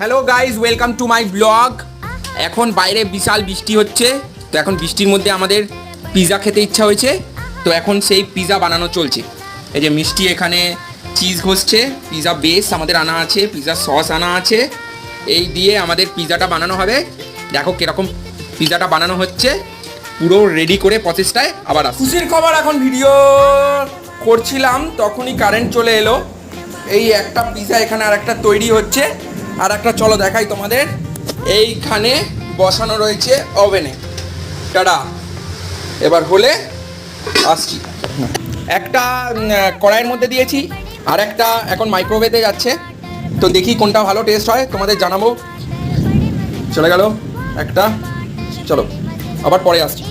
Hello guys, welcome to my blog. এখন বাইরে বিশাল বৃষ্টি হচ্ছে, তো এখন বৃষ্টির মধ্যে আমাদের পিৎজা খেতে ইচ্ছা হয়েছে, তো এখন সেই পিৎজা বানানো চলছে। এই যে মিষ্টি এখানে চিজ ঘষছে, পিৎজা বেস আমাদের আনা আছে, পিৎজা সস আনা আছে, এই দিয়ে আমাদের পিৎজাটা বানানো হবে। দেখো কীরকম পিৎজাটা বানানো হচ্ছে, পুরো রেডি করে প্রসেসটায় আবার আসি। খুশির খবর, এখন ভিডিও করছিলাম তখনই কারেন্ট চলে এলো। এই একটা পিৎজা এখানে আর একটা তৈরি হচ্ছে, আর একটা চলো দেখাই তোমাদের। এইখানে বসানো রয়েছে ওভেনে, টাটা। এবার হলে আসছি। একটা কড়াইয়ের মধ্যে দিয়েছি, আর একটা এখন মাইক্রোওয়েভে যাচ্ছে, তো দেখি কোনটা ভালো টেস্ট হয় তোমাদের জানাবো। চলে গেল একটা, চলো আবার পরে আসছি।